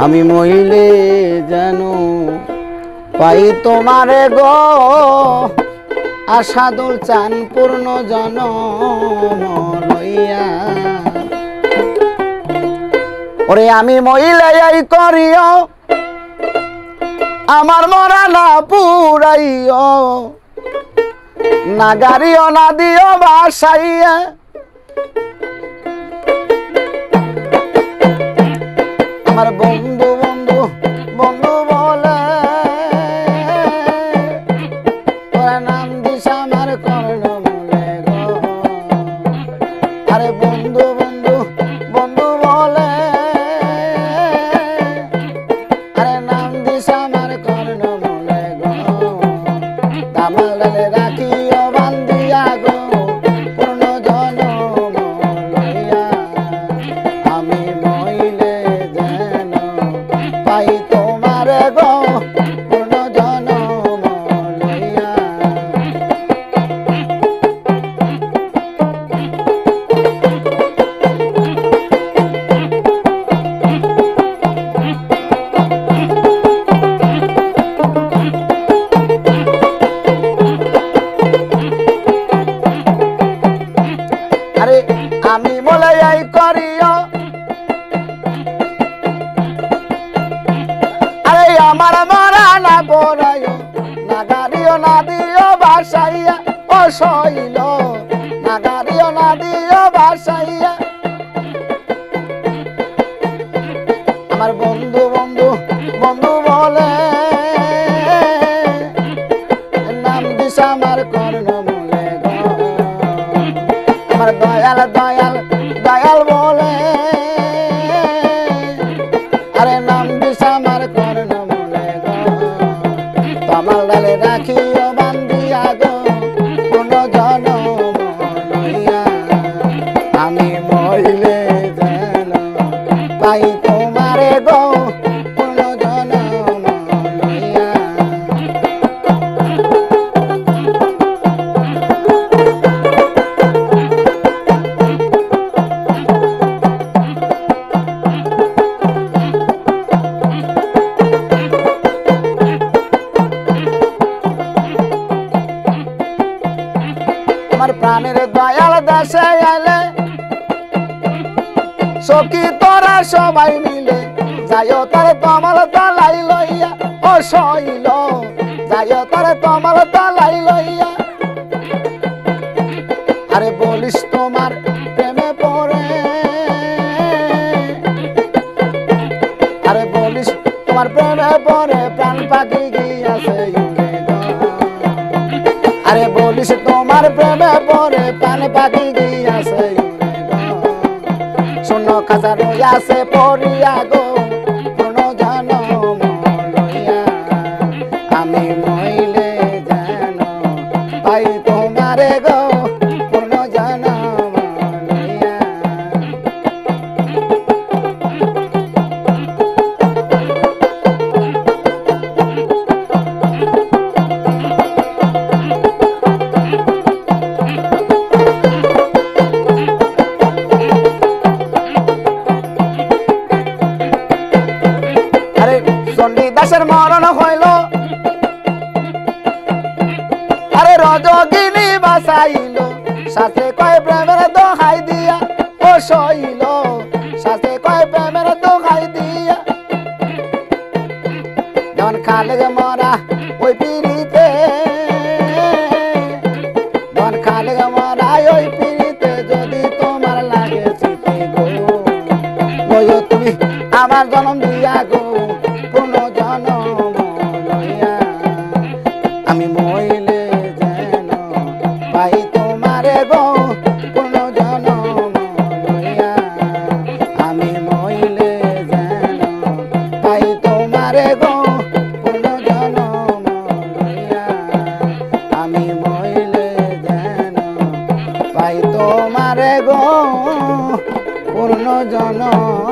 আমি মইলে যেন পাই তোমারে গো আশা দোল চান পূর্ণ জনম লইয়া ওরে আমি মইলে এই করিও আমার মরা না পুরাইও না গাড়িও না দিও বাসাইয়া আমার বন্ধু বন্ধু বন্ধু বলে তোরা নাম দিস আমার কর্ণ মূলে গো আরে বন্ধু বন্ধু বন্ধু বলে আরে নাম দিস আমার কর্ণ মূলে গো তামালে রাখিও বান্ধিয়া গো পূর্ণ জনম লইয়া আমি মইলে যেন পাই তোমারে গো পূর্ণ জনম লইয়া আরে আমি বলে এই করিও আরে আমার মরা না পড়াইও না গাড়িও না দিও বাসাইয়া ও শৈল না গাড়িও না দিও বাসাইয়া আমার বন্ধু বন্ধু বন্ধু বলে নাম দিস আমার কর্ণ মূলে গো আমার দয়াল দয়াল দয়াল বলে আরে নাম দিস আমার কর্ণ মূলে গো তোমার ডালে রাখিও বান্ধিয়া গো পূর্ণ জনম লইয়া আমি মইলে যেন পাই তোমারে গো পূর্ণ জনম লইয়া আমার প্রাণের দয়াল দেশে আইলে সখী তোরা সবাই মিলে যাইও তার তমাল তালাই লইয়া ও শৈল যাইও তার তমাল তালাই লইয়া আরে বলিস তোমার প্রেমে পড়ে আরে বলিস তোমার প্রেমে পড়ে প্রাণ পাখি গিয়াছে উড়ে গো আরে বলিস তোমার প্রেমে পড়ে প্রাণ পাখি গিয়াছে উড়ে গো শূন্য খাঁচা রইয়াছে পড়িয়া গো পূর্ণ জনম লইয়া আমি মইলে যেন পাই তোমারে গো পূর্ণ জনম লইয়া আরে চণ্ডীদাসের মরণ হইল আরে রজগিনী বাসাইল সাথে কয় প্রেমের দোহাই দিয়া ও শৈল সাথে কয় প্রেমের দোহাই দিয়া যখন খালে মরা ওই পিড়িতে যখন খালে মরা ওই পিড়িতে যদি তোমার লাগে চিতে গো গো তুমি আমার জন্ম দিয়া গো পূর্ণ জনম লইয়া আমি মইলে যেন পাই তোমারে গো পূর্ণ জনম লইয়া আমি মইলে যেন পাই তোমারে গো পূর্ণ জনম লইয়া আমি মইলে যেন পাই তোমারে গো পূর্ণ জনম